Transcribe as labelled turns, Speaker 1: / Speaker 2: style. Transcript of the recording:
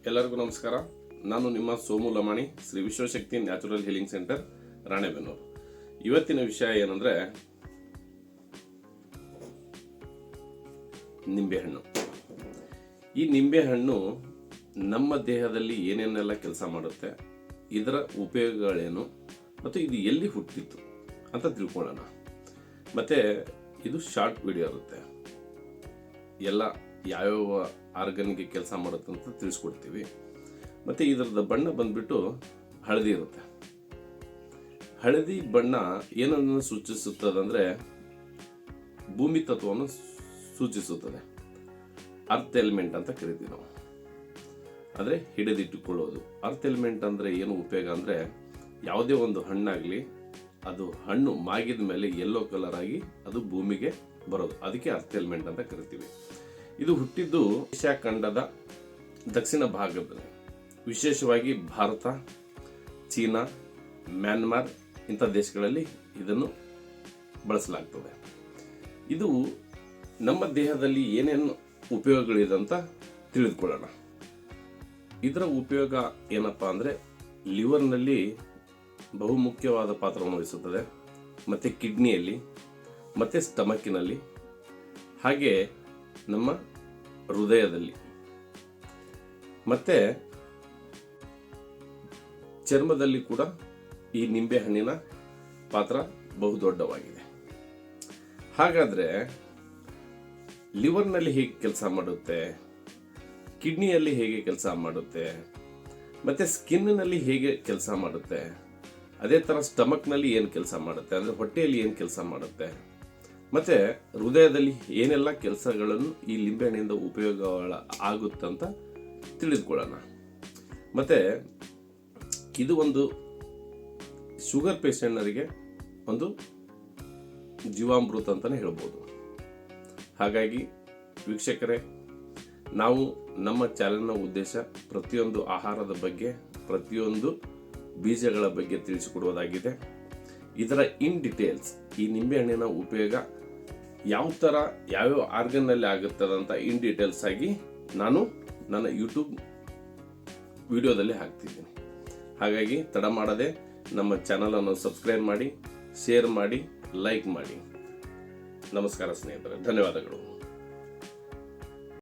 Speaker 1: ಎಲ್ಲರಿಗೂ ನಮಸ್ಕಾರ. ನಾನು ನಿಮ್ಮ Somu Lamani, Shri Vishwashakti natural healing centre, Ranebennur. ಇವತ್ತಿನ ವಿಷಯ ಏನಂದ್ರೆ ನಿಂಬೆಹಣ್ಣು. ಈ ನಿಂಬೆಹಣ್ಣು ನಮ್ಮ ದೇಹದಲ್ಲಿ ಏನೇನೆಲ್ಲ ಕೆಲಸ ಮಾಡುತ್ತೆ, ಇದರ ಉಪಯೋಗಗಳೇನು ಮತ್ತು ಇದು ಎಲ್ಲಿ ಹುಟ್ಟಿತ್ತು ಅಂತ ತಿಳ್ಕೊಳ್ಳೋಣ. ಮತ್ತೆ ಇದು ಶಾರ್ಟ್ ವಿಡಿಯೋ ಇರುತ್ತೆ, ಎಲ್ಲ ಯಾವ್ಯಾವ ಆರ್ಗನ್ಗೆ ಕೆಲಸ ಮಾಡುತ್ತೆ ಅಂತ ತಿಳಿಸ್ಕೊಡ್ತೀವಿ. ಮತ್ತು ಇದರದ ಬಣ್ಣ ಬಂದ್ಬಿಟ್ಟು ಹಳದಿ ಇರುತ್ತೆ. ಹಳದಿ ಬಣ್ಣ ಏನನ್ನು ಸೂಚಿಸುತ್ತದಂದರೆ ಭೂಮಿ ತತ್ವವನ್ನು ಸೂಚಿಸುತ್ತದೆ. ಅರ್ತ್ ಎಲಿಮೆಂಟ್ ಅಂತ ಕರಿತೀವಿ ನಾವು. ಅಂದರೆ ಹಿಡಿದಿಟ್ಟುಕೊಳ್ಳೋದು. ಅರ್ತ್ ಎಲಿಮೆಂಟ್ ಅಂದರೆ ಏನು ಉಪಯೋಗ ಅಂದರೆ, ಯಾವುದೇ ಒಂದು ಹಣ್ಣಾಗಲಿ ಅದು ಹಣ್ಣು ಮಾಗಿದ ಮೇಲೆ ಯೆಲ್ಲೋ ಕಲರ್ ಆಗಿ ಅದು ಭೂಮಿಗೆ ಬರೋದು, ಅದಕ್ಕೆ ಅರ್ತ್ ಎಲಿಮೆಂಟ್ ಅಂತ ಕರಿತೀವಿ. ಇದು ಹುಟ್ಟಿದ್ದು ಏಷ್ಯಾ ಖಂಡದ ದಕ್ಷಿಣ ಭಾಗದಲ್ಲಿ, ವಿಶೇಷವಾಗಿ ಭಾರತ, ಚೀನಾ, ಮ್ಯಾನ್ಮಾರ್ ಇಂಥ ದೇಶಗಳಲ್ಲಿ ಇದನ್ನು ಬಳಸಲಾಗ್ತದೆ. ಇದು ನಮ್ಮ ದೇಹದಲ್ಲಿ ಏನೇನು ಉಪಯೋಗಗಳಿದೆ ಅಂತ ತಿಳಿದುಕೊಳ್ಳೋಣ. ಇದರ ಉಪಯೋಗ ಏನಪ್ಪ ಅಂದರೆ, ಲಿವರ್ನಲ್ಲಿ ಬಹುಮುಖ್ಯವಾದ ಪಾತ್ರವನ್ನು ವಹಿಸುತ್ತದೆ, ಮತ್ತು ಕಿಡ್ನಿಯಲ್ಲಿ, ಮತ್ತು ಸ್ಟಮಕ್ಕಿನಲ್ಲಿ, ಹಾಗೆ ನಮ್ಮ ಹೃದಯದಲ್ಲಿ, ಮತ್ತೆ ಚರ್ಮದಲ್ಲಿ ಕೂಡ ಈ ನಿಂಬೆಹಣ್ಣಿನ ಪಾತ್ರ ಬಹುದೊಡ್ಡವಾಗಿದೆ. ಹಾಗಾದರೆ ಲಿವರ್ನಲ್ಲಿ ಹೇಗೆ ಕೆಲಸ ಮಾಡುತ್ತೆ, ಕಿಡ್ನಿಯಲ್ಲಿ ಹೇಗೆ ಕೆಲಸ ಮಾಡುತ್ತೆ, ಮತ್ತು ಸ್ಕಿನ್ನಲ್ಲಿ ಹೇಗೆ ಕೆಲಸ ಮಾಡುತ್ತೆ, ಅದೇ ಥರ ಸ್ಟಮಕ್ನಲ್ಲಿ ಏನು ಕೆಲಸ ಮಾಡುತ್ತೆ, ಅಂದರೆ ಹೊಟ್ಟೆಯಲ್ಲಿ ಏನು ಕೆಲಸ ಮಾಡುತ್ತೆ, ಮತ್ತು ಹೃದಯದಲ್ಲಿ ಏನೆಲ್ಲ ಕೆಲಸಗಳನ್ನು ಈ ಲಿಂಬೆಹಣ್ಣಿಂದ ಉಪಯೋಗ ಆಗುತ್ತಂತ ತಿಳಿದುಕೊಳ್ಳೋಣ. ಮತ್ತು ಇದು ಒಂದು ಶುಗರ್ ಪೇಷಂಟ್ನರಿಗೆ ಒಂದು ಜೀವಾಮೃತ ಅಂತಲೇ ಹೇಳ್ಬೋದು. ಹಾಗಾಗಿ ವೀಕ್ಷಕರೇ, ನಾವು ನಮ್ಮ ಚಾನೆಲ್ನ ಉದ್ದೇಶ ಪ್ರತಿಯೊಂದು ಆಹಾರದ ಬಗ್ಗೆ, ಪ್ರತಿಯೊಂದು ಬೀಜಗಳ ಬಗ್ಗೆ ತಿಳಿಸಿಕೊಡುವುದಾಗಿದೆ. ಇದರ ಇನ್ ಡಿಟೇಲ್ಸ್, ಈ ನಿಂಬೆಹಣ್ಣಿನ ಉಪಯೋಗ ಯಾವ ಥರ ಯಾವ್ಯಾವ ಆರ್ಗನ್ನಲ್ಲಿ ಆಗುತ್ತದಂತ ಇನ್ ಡೀಟೇಲ್ಸ್ ಆಗಿ ನಾನು ನನ್ನ ಯೂಟ್ಯೂಬ್ ವಿಡಿಯೋದಲ್ಲಿ ಹಾಕ್ತಿದ್ದೀನಿ. ಹಾಗಾಗಿ ತಡ ಮಾಡದೆ ನಮ್ಮ ಚಾನಲನ್ನು ಸಬ್ಸ್ಕ್ರೈಬ್ ಮಾಡಿ, ಶೇರ್ ಮಾಡಿ, ಲೈಕ್ ಮಾಡಿ. ನಮಸ್ಕಾರ ಸ್ನೇಹಿತರೆ, ಧನ್ಯವಾದಗಳು.